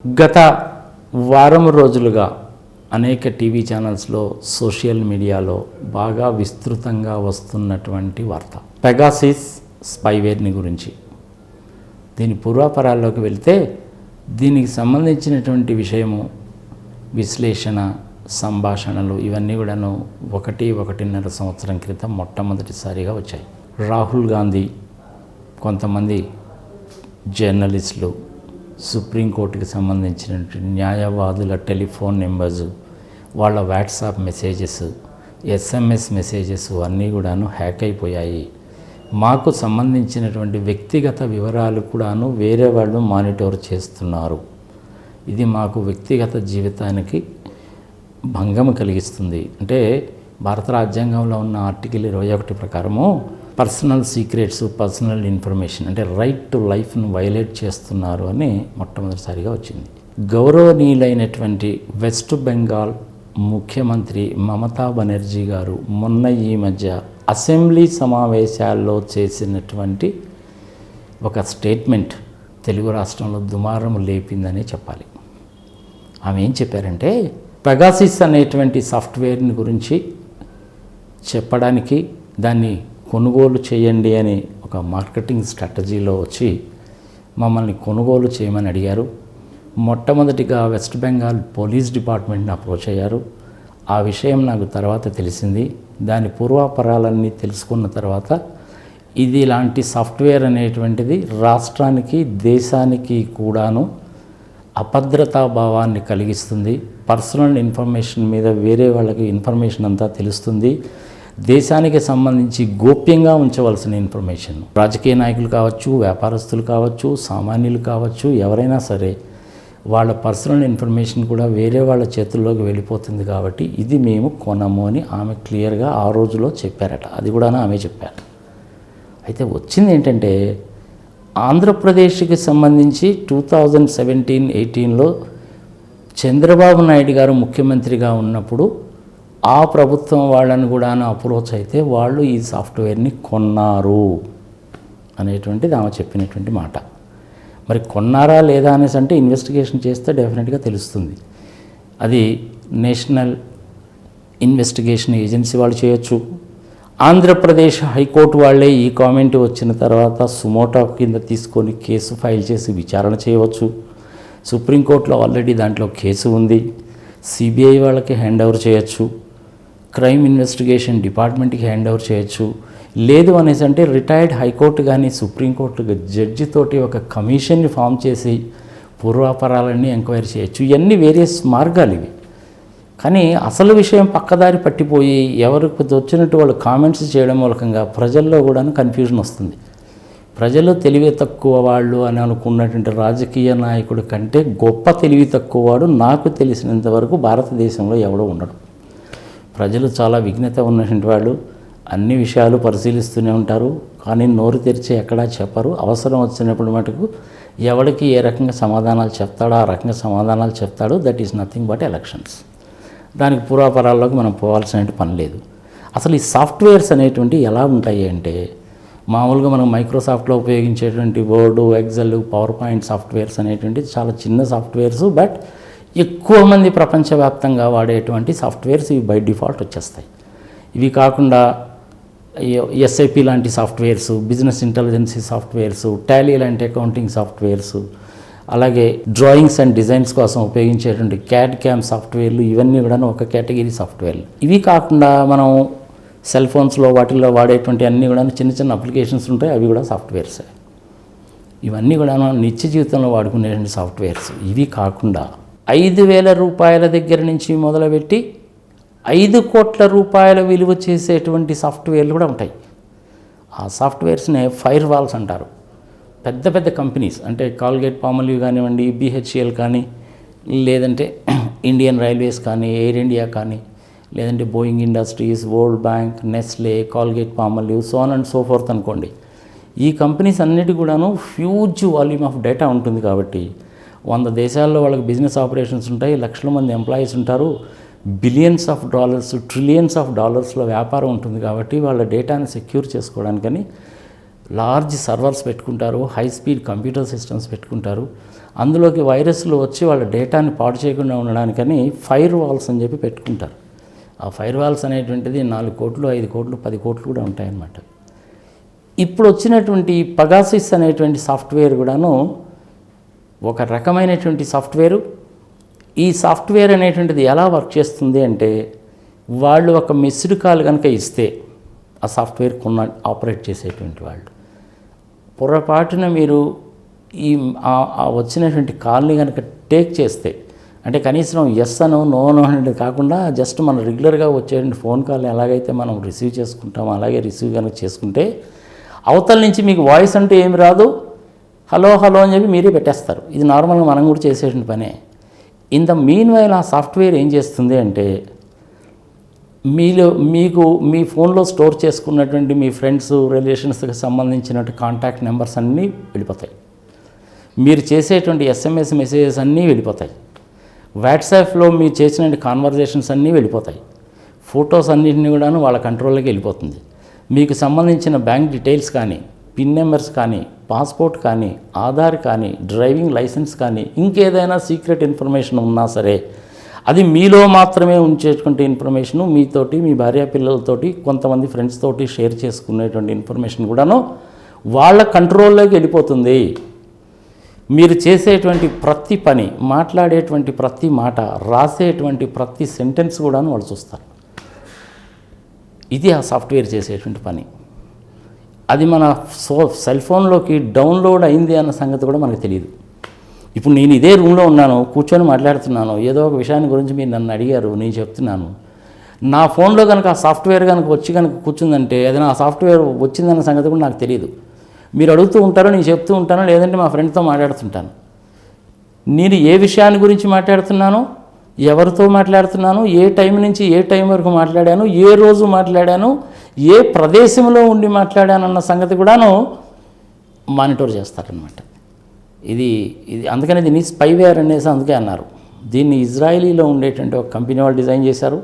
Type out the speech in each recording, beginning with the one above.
గత వారం రోజులుగా అనేక టీవీ ఛానల్స్లో సోషల్ మీడియాలో బాగా విస్తృతంగా వస్తున్నటువంటి వార్త పెగాసిస్ స్పైవేర్ని గురించి. దీని పూర్వాపరాల్లోకి వెళ్తే దీనికి సంబంధించినటువంటి విషయము, విశ్లేషణ, సంభాషణలు ఇవన్నీ కూడాను 1-1.5 సంవత్సరం క్రితం మొట్టమొదటిసారిగా వచ్చాయి. రాహుల్ గాంధీ, కొంతమంది జర్నలిస్టులు, సుప్రీంకోర్టుకి సంబంధించినటువంటి న్యాయవాదుల టెలిఫోన్ నెంబర్స్, వాళ్ళ వాట్సాప్ మెసేజెస్, SMS మెసేజెస్ అన్నీ కూడాను హ్యాక్ అయిపోయాయి. మాకు సంబంధించినటువంటి వ్యక్తిగత వివరాలు కూడాను వేరే వాళ్ళు మానిటర్ చేస్తున్నారు. ఇది మాకు వ్యక్తిగత జీవితానికి భంగం కలిగిస్తుంది. అంటే భారత రాజ్యాంగంలో ఉన్న ఆర్టికల్ 21 ప్రకారము పర్సనల్ సీక్రెట్స్, పర్సనల్ ఇన్ఫర్మేషన్ అంటే రైట్ టు లైఫ్ను వైలేట్ చేస్తున్నారు అని మొట్టమొదటిసారిగా వచ్చింది. గౌరవనీయులైనటువంటి వెస్ట్ బెంగాల్ ముఖ్యమంత్రి మమతా బెనర్జీ గారు మొన్న ఈ మధ్య అసెంబ్లీ సమావేశాల్లో చేసినటువంటి ఒక స్టేట్మెంట్ తెలుగు రాష్ట్రంలో దుమారం లేపిందని చెప్పాలి. ఆమె ఏం చెప్పారంటే, పెగాసిస్ అనేటువంటి సాఫ్ట్వేర్ని గురించి చెప్పడానికి, దాన్ని కొనుగోలు చేయండి అని ఒక మార్కెటింగ్ స్ట్రాటజీలో వచ్చి మమ్మల్ని కొనుగోలు చేయమని అడిగారు. మొట్టమొదటిగా వెస్ట్ బెంగాల్ పోలీస్ డిపార్ట్మెంట్ని అప్రోచ్ అయ్యారు. ఆ విషయం నాకు తర్వాత తెలిసింది. దాని పూర్వాపరాలన్నీ తెలుసుకున్న తర్వాత ఇది ఇలాంటి సాఫ్ట్వేర్ అనేటువంటిది రాష్ట్రానికి, దేశానికి కూడాను అభద్రతా భావాన్ని కలిగిస్తుంది. పర్సనల్ ఇన్ఫర్మేషన్ మీద వేరే వాళ్ళకి ఇన్ఫర్మేషన్ అంతా తెలుస్తుంది. దేశానికి సంబంధించి గోప్యంగా ఉంచవలసిన ఇన్ఫర్మేషన్, రాజకీయ నాయకులు కావచ్చు, వ్యాపారస్తులు కావచ్చు, సామాన్యులు కావచ్చు, ఎవరైనా సరే వాళ్ళ పర్సనల్ ఇన్ఫర్మేషన్ కూడా వేరే వాళ్ళ చేతుల్లోకి వెళ్ళిపోతుంది. కాబట్టి ఇది మేము కొనము అని ఆమె క్లియర్గా ఆ రోజులో చెప్పారట. అది కూడా ఆమె చెప్పారు. అయితే వచ్చింది ఏంటంటే, ఆంధ్రప్రదేశ్కి సంబంధించి 2017-18లో చంద్రబాబు నాయుడు గారు ముఖ్యమంత్రిగా ఉన్నప్పుడు ఆ ప్రభుత్వం వాళ్ళని కూడా అప్రోచ్ అయితే వాళ్ళు ఈ సాఫ్ట్వేర్ని కొన్నారు అనేటువంటిది ఆమె చెప్పినటువంటి మాట. మరి కొన్నారా లేదా అనేసి అంటే ఇన్వెస్టిగేషన్ చేస్తే డెఫినెట్గా తెలుస్తుంది. అది నేషనల్ ఇన్వెస్టిగేషన్ ఏజెన్సీ వాళ్ళు చేయొచ్చు. ఆంధ్రప్రదేశ్ హైకోర్టు వాళ్ళే ఈ కామెంట్ వచ్చిన తర్వాత సుమోటో కింద తీసుకొని కేసు ఫైల్ చేసి విచారణ చేయవచ్చు. సుప్రీంకోర్టులో ఆల్రెడీ దాంట్లో కేసు ఉంది. CBI వాళ్ళకి హ్యాండ్ ఓవర్ చేయొచ్చు. క్రైమ్ ఇన్వెస్టిగేషన్ డిపార్ట్మెంట్కి హ్యాండ్ ఓవర్ చేయొచ్చు. లేదు అనేసి అంటే రిటైర్డ్ హైకోర్టు కానీ సుప్రీంకోర్టు జడ్జితోటి ఒక కమిషన్ని ఫామ్ చేసి పూర్వాపరాలన్నీ ఎంక్వైరీ చేయొచ్చు. ఇవన్నీ వేరియస్ మార్గాలు ఇవి. కానీ అసలు విషయం పక్కదారి పట్టిపోయి ఎవరికి వచ్చినట్టు వాళ్ళు కామెంట్స్ చేయడం మూలకంగా ప్రజల్లో కూడా కన్ఫ్యూజన్ వస్తుంది. ప్రజలు తెలివి తక్కువ వాళ్ళు అని అనుకున్నటువంటి రాజకీయ నాయకుడి కంటే గొప్ప తెలివి తక్కువ వాడు నాకు తెలిసినంతవరకు భారతదేశంలో ఎవడో ఉండడు. ప్రజలు చాలా విఘ్నత ఉన్నటువంటి వాళ్ళు, అన్ని విషయాలు పరిశీలిస్తూనే ఉంటారు. కానీ నోరు తెరిచి ఎక్కడా చెప్పరు. అవసరం వచ్చినప్పుడు మటుకు ఎవరికి ఏ రకంగా సమాధానాలు చెప్తాడో ఆ రకంగా సమాధానాలు చెప్తాడు. That is nothing but elections. దానికి పూర్వాపరాల్లోకి మనం పోవాల్సిన పని లేదు. అసలు ఈ సాఫ్ట్వేర్స్ అనేటువంటి ఎలా ఉంటాయి అంటే, మామూలుగా మనం మైక్రోసాఫ్ట్లో ఉపయోగించేటువంటి Word, Excel, PowerPoint softwares అనేటువంటి చాలా చిన్న సాఫ్ట్వేర్స్, బట్ ఎక్కువ మంది ప్రపంచవ్యాప్తంగా వాడేటువంటి సాఫ్ట్వేర్స్ ఇవి బై డిఫాల్ట్ వచ్చేస్తాయి. ఇవి కాకుండా SAP లాంటి సాఫ్ట్వేర్స్, బిజినెస్ ఇంటెలిజెన్సీ సాఫ్ట్వేర్స్, టాలీ లాంటి అకౌంటింగ్ సాఫ్ట్వేర్స్, అలాగే డ్రాయింగ్స్ అండ్ డిజైన్స్ కోసం ఉపయోగించేటువంటి CAD/CAM సాఫ్ట్వేర్లు, ఇవన్నీ కూడా ఒక కేటగిరీ సాఫ్ట్వేర్లు. ఇవి కాకుండా మనం సెల్ ఫోన్స్లో వాటిల్లో వాడేటువంటి అన్నీ కూడా చిన్న చిన్న అప్లికేషన్స్ ఉంటాయి. అవి కూడా సాఫ్ట్వేర్సే. ఇవన్నీ కూడా మనం నిత్య జీవితంలో వాడుకునేటువంటి సాఫ్ట్వేర్స్. ఇవి కాకుండా 5,000 రూపాయల దగ్గర నుంచి మొదలుపెట్టి 5 కోట్ల రూపాయల విలువ చేసేటువంటి సాఫ్ట్వేర్లు కూడా ఉంటాయి. ఆ సాఫ్ట్వేర్స్నే ఫైర్ వాల్స్ అంటారు. పెద్ద పెద్ద కంపెనీస్ అంటే కాల్గేట్ పామోలివ్ కానివ్వండి, BHEL కానీ, లేదంటే ఇండియన్ రైల్వేస్ కానీ, ఎయిర్ ఇండియా కానీ, లేదంటే Boeing industries, world bank, Nestle, Colgate Palmolive, so on and so fourth అనుకోండి. ఈ కంపెనీస్ అన్నిటి కూడాను హ్యూజ్ వాల్యూమ్ ఆఫ్ డేటా ఉంటుంది. కాబట్టి 100 దేశాల్లో వాళ్ళకి బిజినెస్ ఆపరేషన్స్ ఉంటాయి. లక్షల మంది ఎంప్లాయీస్ ఉంటారు. బిలియన్స్ ఆఫ్ డాలర్స్, ట్రిలియన్స్ ఆఫ్ డాలర్స్లో వ్యాపారం ఉంటుంది. కాబట్టి వాళ్ళ డేటాని సెక్యూర్ చేసుకోవడానికని లార్జ్ సర్వర్స్ పెట్టుకుంటారు, హై స్పీడ్ కంప్యూటర్ సిస్టమ్స్ పెట్టుకుంటారు. అందులోకి వైరస్లు వచ్చి వాళ్ళ డేటాని పాడు చేయకుండా ఉండడానికని ఫైర్ వాల్స్ అని చెప్పి పెట్టుకుంటారు. ఆ ఫైర్ వాల్స్ అనేటువంటిది 4 కోట్లు, 5 కోట్లు, 10 కోట్లు కూడా ఉంటాయన్నమాట. ఇప్పుడు వచ్చినటువంటి పెగాసస్ అనేటువంటి సాఫ్ట్వేర్ కూడాను ఒక రకమైనటువంటి సాఫ్ట్వేరు. ఈ సాఫ్ట్వేర్ అనేటువంటిది ఎలా వర్క్ చేస్తుంది అంటే, వాళ్ళు ఒక మిస్డ్ కాల్ కనుక ఇస్తే ఆ సాఫ్ట్వేర్ ఆపరేట్ చేసేటువంటి వాళ్ళు పొరపాటున మీరు వచ్చినటువంటి కాల్ని కనుక టేక్ చేస్తే, అంటే కనీసం ఎస్ అనో నో అనో అనేది కాకుండా జస్ట్ మనం రెగ్యులర్గా వచ్చేటువంటి ఫోన్ కాల్ని ఎలాగైతే మనం రిసీవ్ చేసుకుంటామో అలాగే రిసీవ్ కనుక చేసుకుంటే అవతల నుంచి మీకు వాయిస్ అంటే ఏమి రాదు, హలో హలో అని చెప్పి మీరే పెట్టేస్తారు. ఇది నార్మల్గా మనం కూడా చేసేటువంటి పనే. ఇన్ ద మీన్ వైల్ ఆ సాఫ్ట్వేర్ ఏం చేస్తుంది అంటే, మీకు మీ ఫోన్లో స్టోర్ చేసుకున్నటువంటి మీ ఫ్రెండ్స్ రిలేషన్స్కి సంబంధించినటువంటి కాంటాక్ట్ నెంబర్స్ అన్నీ వెళ్ళిపోతాయి. మీరు చేసేటువంటి SMS మెసేజెస్ అన్నీ వెళ్ళిపోతాయి. వాట్సాప్లో మీరు చేసిన కాన్వర్జేషన్స్ అన్నీ వెళ్ళిపోతాయి. ఫొటోస్ అన్నింటినీ కూడాను వాళ్ళ కంట్రోల్లోకి వెళ్ళిపోతుంది. మీకు సంబంధించిన బ్యాంక్ డీటెయిల్స్ కానీ, పిన్ నెంబర్స్ కానీ, పాస్పోర్ట్ కానీ, ఆధార్ కానీ, డ్రైవింగ్ లైసెన్స్ కానీ, ఇంకేదైనా సీక్రెట్ ఇన్ఫర్మేషన్ ఉన్నా సరే అది మీలో మాత్రమే ఉంచేటువంటి ఇన్ఫర్మేషను, మీతోటి, మీ భార్య పిల్లలతోటి, కొంతమంది ఫ్రెండ్స్ తోటి షేర్ చేసుకునేటువంటి ఇన్ఫర్మేషన్ కూడాను వాళ్ళ కంట్రోల్లోకి వెళ్ళిపోతుంది. మీరు చేసేటువంటి ప్రతి పని, మాట్లాడేటువంటి ప్రతి మాట, రాసేటువంటి ప్రతి సెంటెన్స్ కూడాను వాళ్ళు చూస్తారు. ఇది ఆ సాఫ్ట్వేర్ చేసేటువంటి పని. అది మన సెల్ ఫోన్లోకి డౌన్లోడ్ అయింది అన్న సంగతి కూడా మనకు తెలియదు. ఇప్పుడు నేను ఇదే రూమ్లో ఉన్నాను, కూర్చొని మాట్లాడుతున్నాను, ఏదో ఒక విషయాన్ని గురించి మీరు నన్ను అడిగారు, నేను చెప్తున్నాను. నా ఫోన్లో కనుక ఆ సాఫ్ట్వేర్ కనుక వచ్చి కనుక కూర్చుందంటే అది నా సాఫ్ట్వేర్ వచ్చిందన్న సంగతి కూడా నాకు తెలియదు. మీరు అడుగుతూ ఉంటారో నేను చెప్తూ ఉంటాను, లేదంటే మా ఫ్రెండ్తో మాట్లాడుతుంటాను. నేను ఏ విషయాన్ని గురించి మాట్లాడుతున్నాను, ఎవరితో మాట్లాడుతున్నాను, ఏ టైం నుంచి ఏ టైం వరకు మాట్లాడాను, ఏ రోజు మాట్లాడాను, ఏ ప్రదేశంలో ఉండి మాట్లాడాను అన్న సంగతి కూడాను మానిటర్ చేస్తారనమాట. ఇది అందుకని దీన్ని స్పైవేర్ అనేసి అందుకే అన్నారు. దీన్ని ఇజ్రాయిలీలో ఉండేటువంటి ఒక కంపెనీ వాళ్ళు డిజైన్ చేశారు.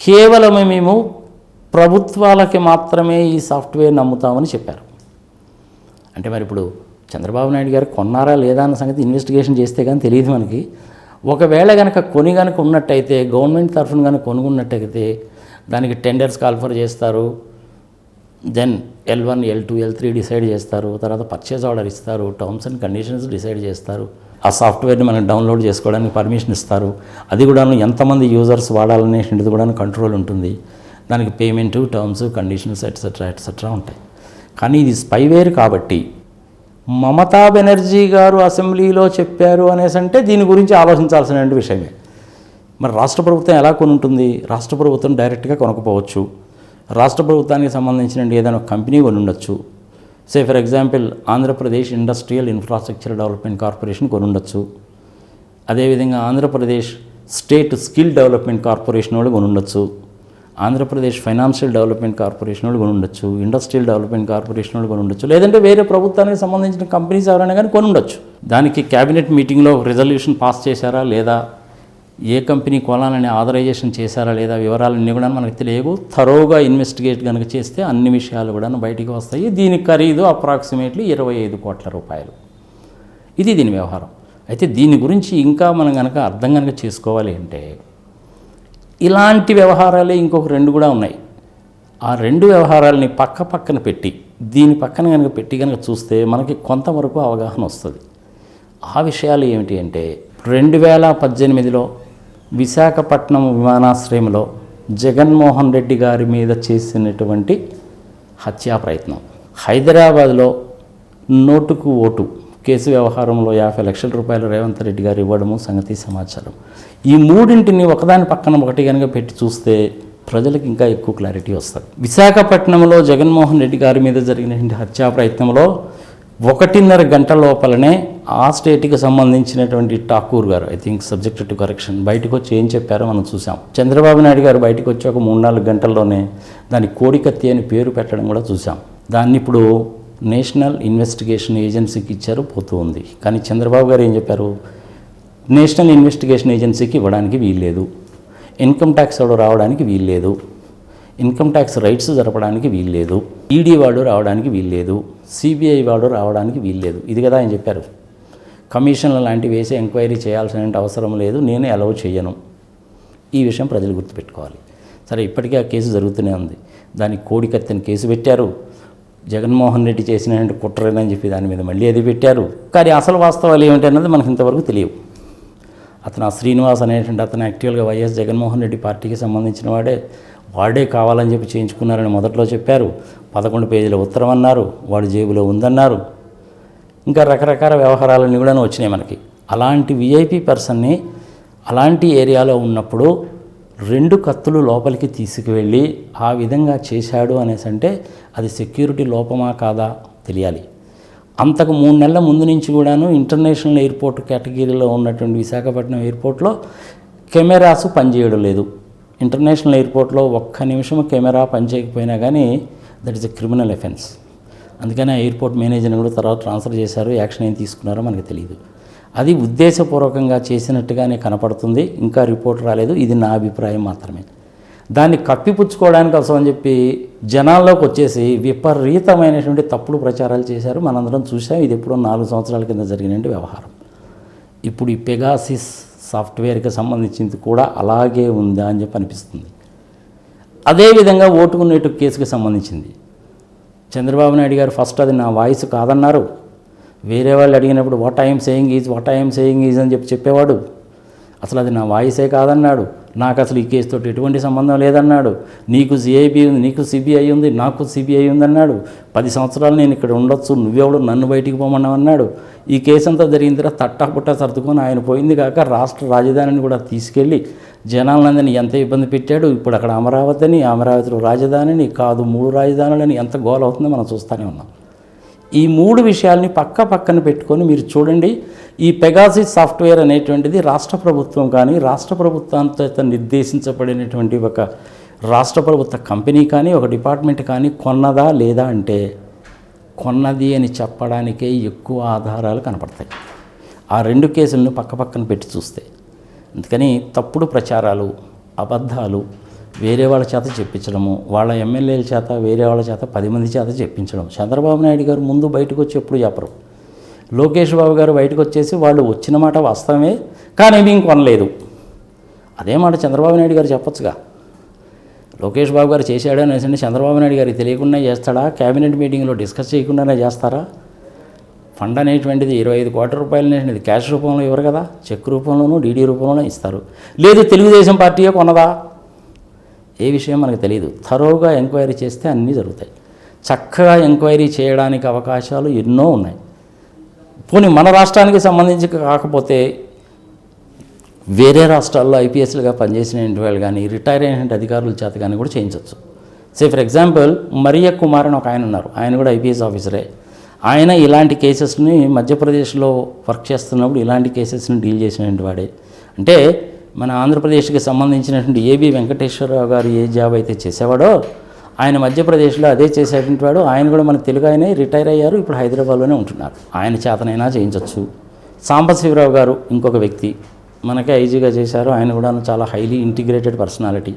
కేవలం మేము ప్రభుత్వాలకి మాత్రమే ఈ సాఫ్ట్వేర్ నమ్ముతామని చెప్పారు. అంటే మరి ఇప్పుడు చంద్రబాబు నాయుడు గారు కొన్నారా లేదా అన్న సంగతి ఇన్వెస్టిగేషన్ చేస్తే కానీ తెలియదు మనకి. ఒకవేళ కనుక కనుక ఉన్నట్టయితే, గవర్నమెంట్ తరఫున కనుక కొనుక్కున్నట్టయితే దానికి టెండర్స్ కాల్ఫర్ చేస్తారు, then L1, L2, L3 decide చేస్తారు, తర్వాత పర్చేజ్ ఆర్డర్ ఇస్తారు, టర్మ్స్ అండ్ కండిషన్స్ డిసైడ్ చేస్తారు, ఆ సాఫ్ట్వేర్ని మనం డౌన్లోడ్ చేసుకోవడానికి పర్మిషన్ ఇస్తారు. అది కూడా ఎంతమంది యూజర్స్ వాడాలనేటువంటిది కూడా కంట్రోల్ ఉంటుంది. దానికి పేమెంటు, టర్మ్స్, కండిషన్స్ ఎట్సెట్రా ఉంటాయి. కానీ ఇది స్పైవేర్ కాబట్టి మమతా బెనర్జీ గారు అసెంబ్లీలో చెప్పారు అనేసి అంటే దీని గురించి ఆలోచించాల్సిన విషయమే. మరి రాష్ట్ర ప్రభుత్వం ఎలా కొనుంటుంది? రాష్ట్ర ప్రభుత్వం డైరెక్ట్గా కొనకపోవచ్చు. రాష్ట్ర ప్రభుత్వానికి సంబంధించిన ఏదైనా కంపెనీ కొని ఉండొచ్చు. Say for example Andhra Pradesh industrial infrastructure development corporation కొని ఉండొచ్చు. అదేవిధంగా Andhra Pradesh state skill development corporation వాళ్ళు కొని ఉండొచ్చు. ఆంధ్రప్రదేశ్ ఫైనాన్షియల్ డెవలప్మెంట్ కార్పొరేషన్ వాళ్ళు కొని ఉండొచ్చు. ఇండస్ట్రియల్ డెవలప్మెంట్ కార్పొరేషన్ వాళ్ళు కొని ఉండొచ్చు. లేదంటే వేరే ప్రభుత్వానికి సంబంధించిన కంపెనీస్ ఎవరైనా కానీ కొని ఉండొచ్చు. దానికి క్యాబినెట్ మీటింగ్లో రిజల్యూషన్ పాస్ చేశారా లేదా, ఏ కంపెనీ కొనాలని ఆథరైజేషన్ చేశారా లేదా, వివరాలన్నీ కూడా మనకు తెలియవు. థరోగా ఇన్వెస్టిగేట్ కనుక చేస్తే అన్ని విషయాలు కూడా బయటికి వస్తాయి. దీని ఖరీదు అప్రాక్సిమేట్లీ 25 కోట్ల రూపాయలు. ఇది దీని వ్యవహారం. అయితే దీని గురించి ఇంకా మనం కనుక అర్థం కనుక చేసుకోవాలి అంటే ఇలాంటి వ్యవహారాలే ఇంకొక 2 కూడా ఉన్నాయి. ఆ 2 వ్యవహారాలని పక్కన పెట్టి దీని పక్కన కనుక పెట్టి కనుక చూస్తే మనకి కొంతవరకు అవగాహన వస్తుంది. ఆ విషయాలు ఏమిటి అంటే 2018లో విశాఖపట్నం విమానాశ్రయంలో జగన్మోహన్ రెడ్డి గారి మీద చేసినటువంటి హత్యా ప్రయత్నం, హైదరాబాద్లో నోటుకు ఓటు కేసు వ్యవహారంలో 50 లక్షల రూపాయలు రేవంత్ రెడ్డి గారు ఇవ్వడము సంగతి సమాచారం. ఈ మూడింటిని ఒకదాని పక్కన ఒకటి కనుక పెట్టి చూస్తే ప్రజలకు ఇంకా ఎక్కువ క్లారిటీ వస్తుంది. విశాఖపట్నంలో జగన్మోహన్ రెడ్డి గారి మీద జరిగినటువంటి హత్యా ప్రయత్నంలో 1.5 గంటల లోపలనే ఆ స్టేట్కి సంబంధించినటువంటి ఠాకూర్ గారు, I think subject to correction, బయటకు వచ్చి ఏం చెప్పారో మనం చూసాం. చంద్రబాబు నాయుడు గారు బయటకు వచ్చి ఒక 3-4 గంటల్లోనే దాని కోడికత్తి అని పేరు పెట్టడం కూడా చూసాం. దాన్ని ఇప్పుడు నేషనల్ ఇన్వెస్టిగేషన్ ఏజెన్సీకి ఇచ్చారు, పోతూ ఉంది. కానీ చంద్రబాబు గారు ఏం చెప్పారు, నేషనల్ ఇన్వెస్టిగేషన్ ఏజెన్సీకి ఇవ్వడానికి వీల్లేదు, ఇన్కమ్ ట్యాక్స్ ఎవడో రావడానికి వీల్లేదు. ఇన్కమ్ ట్యాక్స్ రైట్స్ జరపడానికి వీల్లేదు, ఈడీ వాడు రావడానికి వీల్లేదు, సిబిఐ వాడు రావడానికి వీల్లేదు. ఇది కదా ఆయన చెప్పారు. కమిషన్ల లాంటివి వేసి ఎంక్వైరీ చేయాల్సిన అవసరం లేదు, నేనే అలౌ చేయను. ఈ విషయం ప్రజలు గుర్తుపెట్టుకోవాలి. సరే, ఇప్పటికే ఆ కేసు జరుగుతూనే ఉంది. దానికి కోడికత్తెని కేసు పెట్టారు. జగన్మోహన్ రెడ్డి చేసినటువంటి కుట్రని చెప్పి దాని మీద మళ్ళీ అది పెట్టారు. కానీ అసలు వాస్తవాలు ఏమిటన్నది మనకు ఇంతవరకు తెలియవు. అతను ఆ శ్రీనివాస్ అనేటువంటి అతను యాక్చువల్గా వైఎస్ జగన్మోహన్ రెడ్డి పార్టీకి సంబంధించిన వాడే కావాలని చెప్పి చేయించుకున్నారని మొదట్లో చెప్పారు. 11 పేజీల ఉత్తరం అన్నారు, వాడి జేబులో ఉందన్నారు. ఇంకా రకరకాల వ్యవహారాలన్నీ కూడా వచ్చినాయి మనకి. అలాంటి విఐపి పర్సన్ని అలాంటి ఏరియాలో ఉన్నప్పుడు 2 కత్తులు లోపలికి తీసుకువెళ్ళి ఆ విధంగా చేశాడు అనేసి అంటే అది సెక్యూరిటీ లోపమా కాదా తెలియాలి. అంతకు 3 నెలల ముందు నుంచి కూడాను ఇంటర్నేషనల్ ఎయిర్పోర్ట్ కేటగిరీలో ఉన్నటువంటి విశాఖపట్నం ఎయిర్పోర్ట్లో కెమెరాస్ పనిచేయడం లేదు. ఇంటర్నేషనల్ ఎయిర్పోర్ట్లో ఒక్క నిమిషం కెమెరా పనిచేయకపోయినా కానీ that is a criminal offence. అందుకని ఆ ఎయిర్పోర్ట్ మేనేజర్ని కూడా తర్వాత ట్రాన్స్ఫర్ చేశారు. యాక్షన్ ఏం తీసుకున్నారో మనకు తెలియదు. అది ఉద్దేశపూర్వకంగా చేసినట్టుగానే కనపడుతుంది. ఇంకా రిపోర్ట్ రాలేదు. ఇది నా అభిప్రాయం మాత్రమే. దాన్ని కప్పిపుచ్చుకోవడానికి కోసం అని చెప్పి జనాల్లోకి వచ్చేసి విపరీతమైనటువంటి తప్పుడు ప్రచారాలు చేశారు. మనందరం చూసాం. ఇది ఎప్పుడో 4 సంవత్సరాల కింద జరిగినటువంటి వ్యవహారం. ఇప్పుడు ఈ పెగాసిస్ సాఫ్ట్వేర్కి సంబంధించింది కూడా అలాగే ఉందా అని చెప్పి అనిపిస్తుంది. అదేవిధంగా ఓటుకు నోటు కేసుకి సంబంధించింది చంద్రబాబు నాయుడు గారు ఫస్ట్ అది నా వాయిస్ కాదన్నారు. వేరే వాళ్ళు అడిగినప్పుడు వాట్ ఐఎమ్ సేయింగ్ ఈజ్ అని చెప్పేవాడు. అసలు అది నా వాయిసే కాదన్నాడు. నాకు అసలు ఈ కేసుతో ఎటువంటి సంబంధం లేదన్నాడు. నీకు సిఐబి ఉంది, నీకు సిబిఐ ఉంది, నాకు సిబిఐ ఉందన్నాడు. 10 సంవత్సరాలు నేను ఇక్కడ ఉండొచ్చు, నువ్వెవడు నన్ను బయటికి పోమన్నావు అన్నాడు. ఈ కేసు అంతా జరిగిన తర్వాత తట్టాపుట్టా సర్దుకొని ఆయన పోయింది కాక రాష్ట్ర రాజధానిని కూడా తీసుకెళ్ళి జనాలందరినీ ఎంత ఇబ్బంది పెట్టాడు. ఇప్పుడు అక్కడ అమరావతిలో రాజధానిని కాదు 3 రాజధానులని ఎంత గోల అవుతుందో మనం చూస్తూనే ఉన్నాం. ఈ 3 విషయాల్ని పక్కన పెట్టుకొని మీరు చూడండి. ఈ పెగాసిస్ సాఫ్ట్వేర్ అనేటువంటిది రాష్ట్ర ప్రభుత్వం కానీ రాష్ట్ర ప్రభుత్వంతో నిర్దేశించబడినటువంటి ఒక రాష్ట్ర ప్రభుత్వ కంపెనీ కానీ ఒక డిపార్ట్మెంట్ కానీ కొన్నదా లేదా అంటే కొన్నది అని చెప్పడానికే ఎక్కువ ఆధారాలు కనపడతాయి ఆ 2 కేసులను పక్కన పెట్టి చూస్తే. అందుకని తప్పుడు ప్రచారాలు, అబద్ధాలు వేరే వాళ్ళ చేత చెప్పించడము, వాళ్ళ ఎమ్మెల్యేల చేత వేరే వాళ్ళ చేత 10 మంది చేత చెప్పించడం. చంద్రబాబు నాయుడు గారు ముందు బయటకు వచ్చి ఎప్పుడు చెప్పరు. లోకేష్ బాబు గారు బయటకు వచ్చేసి వాళ్ళు వచ్చిన మాట వాస్తవమే కానీ మేము కొనలేదు అదే మాట చంద్రబాబు నాయుడు గారు చెప్పొచ్చుగా. లోకేష్ బాబు గారు చేశాడు అనేసి చంద్రబాబు నాయుడు గారికి తెలియకుండా చేస్తాడా? క్యాబినెట్ మీటింగ్లో డిస్కస్ చేయకుండానే చేస్తారా? ఫండ్ అనేటువంటిది 25 కోట్ల రూపాయలు అనేటువంటిది క్యాష్ రూపంలో ఇవ్వరు కదా, చెక్ రూపంలోనూ డీడీ రూపంలోనూ ఇస్తారు. లేదు తెలుగుదేశం పార్టీయే కొన్నదా? ఏ విషయం మనకు తెలియదు. థరోగా ఎంక్వైరీ చేస్తే అన్నీ జరుగుతాయి. చక్కగా ఎంక్వైరీ చేయడానికి అవకాశాలు ఎన్నో ఉన్నాయి. పోనీ మన రాష్ట్రానికి సంబంధించి కాకపోతే వేరే రాష్ట్రాల్లో ఐపీఎస్లుగా పనిచేసిన వాళ్ళు కానీ రిటైర్ అయిన అధికారుల చేత కానీ కూడా చేయించవచ్చు. ఫర్ ఎగ్జాంపుల్ మరియ కుమార్ అని ఒక ఆయన ఉన్నారు. ఆయన కూడా ఐపీఎస్ ఆఫీసరే. ఆయన ఇలాంటి కేసెస్ని మధ్యప్రదేశ్లో వర్క్ చేస్తున్నప్పుడు ఇలాంటి కేసెస్ని డీల్ చేసినటువంటి వాడే. అంటే మన ఆంధ్రప్రదేశ్కి సంబంధించినటువంటి ఏబి వెంకటేశ్వరరావు గారు ఏ జాబ్ అయితే చేసేవాడో ఆయన మధ్యప్రదేశ్లో అదే చేసేటువంటి వాడు. ఆయన కూడా మన తెలుగు ఆయనే, రిటైర్ అయ్యారు, ఇప్పుడు హైదరాబాద్లోనే ఉంటున్నారు. ఆయన చేతనైనా చేయించవచ్చు. సాంబశివరావు గారు ఇంకొక వ్యక్తి మనకే ఐజీగా చేశారు. ఆయన కూడా చాలా హైలీ ఇంటిగ్రేటెడ్ పర్సనాలిటీ,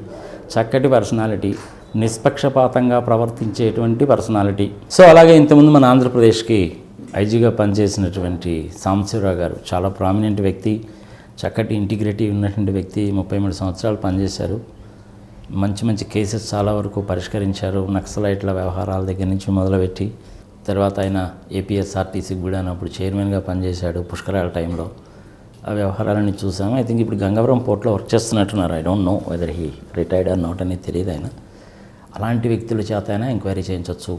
చక్కటి పర్సనాలిటీ, నిష్పక్షపాతంగా ప్రవర్తించేటువంటి పర్సనాలిటీ. సో అలాగే ఇంతకుముందు మన ఆంధ్రప్రదేశ్కి ఐజీగా పనిచేసినటువంటి సాంబశివరావు గారు చాలా ప్రామినెంట్ వ్యక్తి, చక్కటి ఇంటిగ్రిటీ ఉన్నటువంటి వ్యక్తి. 33 సంవత్సరాలు పనిచేశారు. మంచి కేసెస్ చాలా వరకు పరిష్కరించారు. నక్సలైట్ల వ్యవహారాల దగ్గర నుంచి మొదలుపెట్టి తర్వాత ఆయన ఏపీఎస్ఆర్టీసీకి కూడా అప్పుడు చైర్మన్గా పనిచేశాడు పుష్కరాల టైంలో. ఆ వ్యవహారాలని చూసాము. ఐ థింక్ ఇప్పుడు గంగవరం పోర్ట్లో వర్క్ చేస్తున్నట్టున్నారు. I don't know whether he retired or not అనేది తెలియదు. ఆయన అలాంటి వ్యక్తుల చేత అయినా ఎంక్వైరీ చేయించవచ్చు.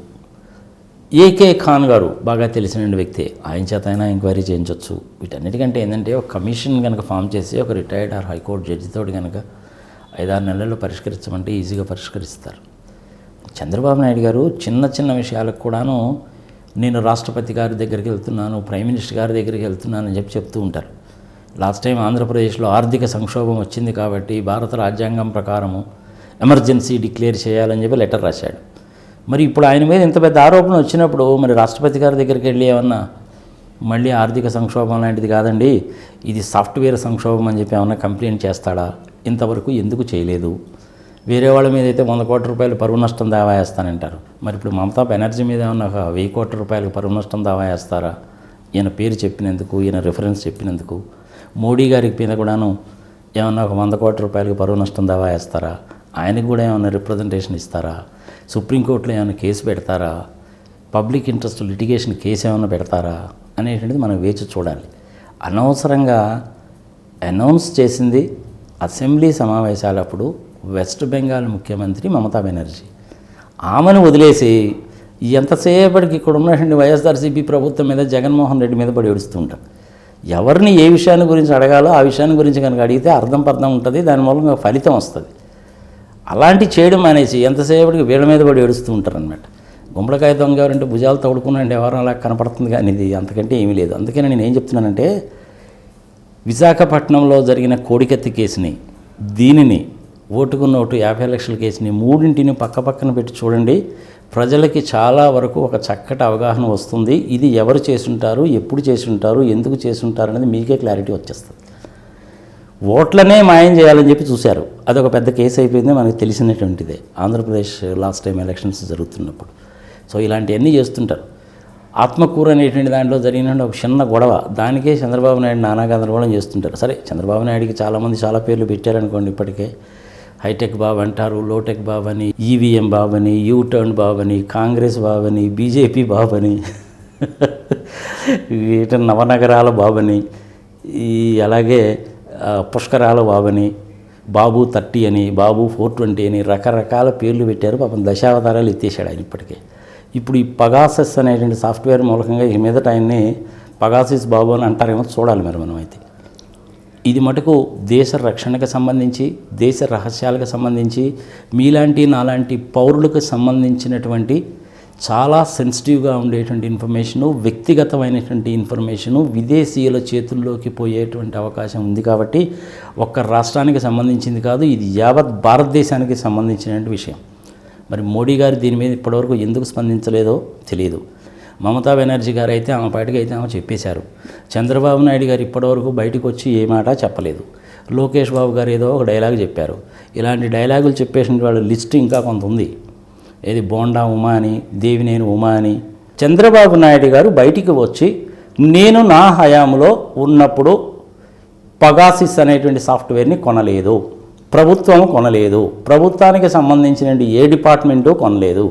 ఏకే ఖాన్ గారు బాగా తెలిసిన వ్యక్తి, ఆయన చేత అయినా ఎంక్వైరీ చేయించవచ్చు. వీటన్నిటికంటే ఏంటంటే ఒక కమిషన్ కనుక ఫామ్ చేసి ఒక రిటైర్డ్ ఆర్ హైకోర్టు జడ్జితో కనుక 5-6 నెలల్లో పరిష్కరించమంటే ఈజీగా పరిష్కరిస్తారు. చంద్రబాబు నాయుడు గారు చిన్న విషయాలకు కూడాను నేను రాష్ట్రపతి గారి దగ్గరికి వెళ్తున్నాను, ప్రైమ్ మినిస్టర్ గారి దగ్గరికి వెళ్తున్నాను అని చెప్తూ ఉంటారు. లాస్ట్ టైం ఆంధ్రప్రదేశ్లో ఆర్థిక సంక్షోభం వచ్చింది కాబట్టి భారత రాజ్యాంగం ప్రకారము ఎమర్జెన్సీ డిక్లేర్ చేయాలని చెప్పి లెటర్ రాశాడు. మరి ఇప్పుడు ఆయన మీద ఇంత పెద్ద ఆరోపణ వచ్చినప్పుడు మరి రాష్ట్రపతి గారి దగ్గరికి వెళ్ళి ఏమన్నా మళ్ళీ ఆర్థిక సంక్షోభం లాంటిది కాదండి, ఇది సాఫ్ట్వేర్ సంక్షోభం అని చెప్పి ఏమన్నా కంప్లైంట్ చేస్తాడా? ఇంతవరకు ఎందుకు చేయలేదు? వేరే వాళ్ళ మీద అయితే 100 కోట్ల రూపాయలు పరువు నష్టం దావా వేస్తానంటారు. మరి ఇప్పుడు మమతా బెనర్జీ మీద ఏమన్నా ఒక 1000 కోట్ల రూపాయలకు పరువు నష్టం దావా వేస్తారా? ఈయన పేరు చెప్పినందుకు, ఈయన రిఫరెన్స్ చెప్పినందుకు. మోడీ గారికి మీద కూడాను ఏమన్నా ఒక 100 కోట్ల రూపాయలకు పరువు నష్టం దావా వేస్తారా? ఆయనకు కూడా ఏమన్నా రిప్రజెంటేషన్ ఇస్తారా? సుప్రీంకోర్టులో ఏమైనా కేసు పెడతారా? పబ్లిక్ ఇంట్రెస్ట్ లిటిగేషన్ కేసు ఏమైనా పెడతారా అనేటువంటిది మనం వేచి చూడాలి. అనవసరంగా అనౌన్స్ చేసింది అసెంబ్లీ సమావేశాలప్పుడు వెస్ట్ బెంగాల్ ముఖ్యమంత్రి మమతా బెనర్జీ. ఆమెను వదిలేసి ఎంతసేపటికి ఇక్కడ ఉన్నటువంటి వైఎస్ఆర్సీపీ ప్రభుత్వం మీద, జగన్మోహన్ రెడ్డి మీద పడి ఏడుస్తూ ఉంటారు. ఎవరిని ఏ విషయాన్ని గురించి అడగాలో ఆ విషయాన్ని గురించి కనుక అడిగితే అర్థం ఉంటుంది, దాని మూలంగా ఫలితం వస్తుంది. అలాంటి చేయడం అనేసి ఎంతసేపటికి వీళ్ళ మీద పడి ఏడుస్తూ ఉంటారనమాట. గుమ్మడికాయ దొంగ ఎవరంటే భుజాలు తోడుకున్నాండి ఎవరం అలా కనపడుతుంది, కానీ ఇది అంతకంటే ఏమీ లేదు. అందుకని నేను ఏం చెప్తున్నానంటే, విశాఖపట్నంలో జరిగిన కోడికత్తి కేసుని, దీనిని ఓటుకు నోటు 50 లక్షల కేసుని, మూడింటిని పక్కపక్కన పెట్టి చూడండి. ప్రజలకి చాలా వరకు ఒక చక్కటి అవగాహన వస్తుంది. ఇది ఎవరు చేసుంటారు, ఎప్పుడు చేసుంటారు, ఎందుకు చేసుంటారు అనేది మీకే క్లారిటీ వచ్చేస్తుంది. ఓట్లనే మాయం చేయాలని చెప్పి చూశారు. అదొక పెద్ద కేసు అయిపోయింది, మనకు తెలిసినటువంటిదే. ఆంధ్రప్రదేశ్ లాస్ట్ టైం ఎలక్షన్స్ జరుగుతున్నప్పుడు. సో ఇలాంటివన్నీ చేస్తుంటారు. ఆత్మకూరు అనేటువంటి దాంట్లో జరిగిన ఒక చిన్న గొడవ, దానికే చంద్రబాబు నాయుడు నానా గందరగోళం చేస్తుంటారు. సరే, చంద్రబాబు నాయుడికి చాలామంది చాలా పేర్లు పెట్టారనుకోండి. ఇప్పటికే హైటెక్ బాబు అంటారు, లోటెక్ బాబు అని, ఈవీఎం బాబు అని, యూటర్న్ బాబు అని, కాంగ్రెస్ బాబు అని, బీజేపీ బాబు అని, నవనగరాల బాబు అని, అలాగే పుష్కరాల బాబు అని, బాబు 30 అని, బాబు 420 అని రకరకాల పేర్లు పెట్టారు. పాపం దశావతారాలు ఎత్తేసాడు ఆయన ఇప్పటికే. ఇప్పుడు ఈ పగాసస్ అనేటువంటి సాఫ్ట్వేర్ మూలకంగా ఈ మీదట ఆయన్ని పగాసిస్ బాబు అని అంటారేమో చూడాలి మరి మనం అయితే. ఇది మటుకు దేశ రక్షణకు సంబంధించి, దేశ రహస్యాలకు సంబంధించి, మీలాంటి నాలాంటి పౌరులకు సంబంధించినటువంటి చాలా సెన్సిటివ్గా ఉండేటువంటి ఇన్ఫర్మేషను, వ్యక్తిగతమైనటువంటి ఇన్ఫర్మేషను విదేశీయుల చేతుల్లోకి పోయేటువంటి అవకాశం ఉంది. కాబట్టి ఒక్క రాష్ట్రానికి సంబంధించింది కాదు, ఇది యావత్ భారతదేశానికి సంబంధించినటువంటి విషయం. మరి మోడీ గారు దీని మీద ఇప్పటివరకు ఎందుకు స్పందించలేదో తెలియదు. మమతా బెనర్జీ గారు అయితే ఆమె పాటికి అయితే ఆమె చెప్పేశారు. చంద్రబాబు నాయుడు గారు ఇప్పటివరకు బయటకు వచ్చి ఏ మాట చెప్పలేదు. లోకేష్ బాబు గారు ఏదో ఒక డైలాగ్ చెప్పారు. ఇలాంటి డైలాగులు చెప్పేసిన వాళ్ళ లిస్ట్ ఇంకా కొంత ఉంది. ఏది బోండా ఉమా అని, దేవినేని ఉమా అని. చంద్రబాబు నాయుడు గారు బయటికి వచ్చి, నేను నా హయాంలో ఉన్నప్పుడు పగాసిస్ అనేటువంటి సాఫ్ట్వేర్ని కొనలేదు, ప్రభుత్వం కొనలేదు, ప్రభుత్వానికి సంబంధించిన ఏ డిపార్ట్మెంటు కొనలేదు,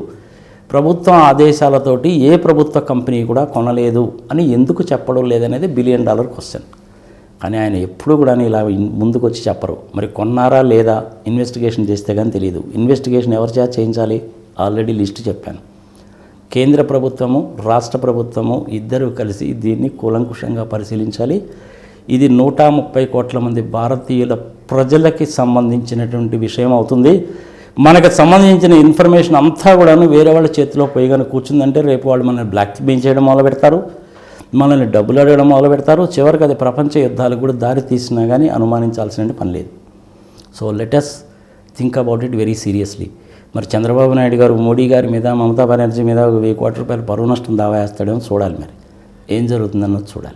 ప్రభుత్వం ఆదేశాలతోటి ఏ ప్రభుత్వ కంపెనీ కూడా కొనలేదు అని ఎందుకు చెప్పడం లేదనేది $1 బిలియన్ క్వశ్చన్. కానీ ఆయన ఎప్పుడు కూడా ఇలా ముందుకు వచ్చి చెప్పరు. మరి కొన్నారా లేదా ఇన్వెస్టిగేషన్ చేస్తే కానీ తెలియదు. ఇన్వెస్టిగేషన్ ఎవరి చేత చేయించాలి? ఆల్రెడీ లిస్టు చెప్పాను. కేంద్ర ప్రభుత్వము, రాష్ట్ర ప్రభుత్వము ఇద్దరు కలిసి దీన్ని కూలంకుషంగా పరిశీలించాలి. ఇది 130 కోట్ల మంది భారతీయుల ప్రజలకి సంబంధించినటువంటి విషయం అవుతుంది. మనకు సంబంధించిన ఇన్ఫర్మేషన్ అంతా కూడాను వేరే వాళ్ళ చేతిలో పోయి కానీ కూర్చుందంటే రేపు వాళ్ళు మనల్ని బ్లాక్మెయిల్ చేయడం మొదలు పెడతారు, మనల్ని డబ్బులు అడగడం మొదలు పెడతారు. చివరికి అది ప్రపంచ యుద్ధాలకు కూడా దారి తీసినా కానీ అనుమానించాల్సిన పని లేదు. So let us think about it very seriously. మరి చంద్రబాబు నాయుడు గారు మోడీ గారి మీద, మమతా బెనర్జీ మీద 1000 కోట్ల రూపాయలు పరువు నష్టం దావా వేస్తాడేమో చూడాలి. మరి ఏం జరుగుతుందన్నది చూడాలి.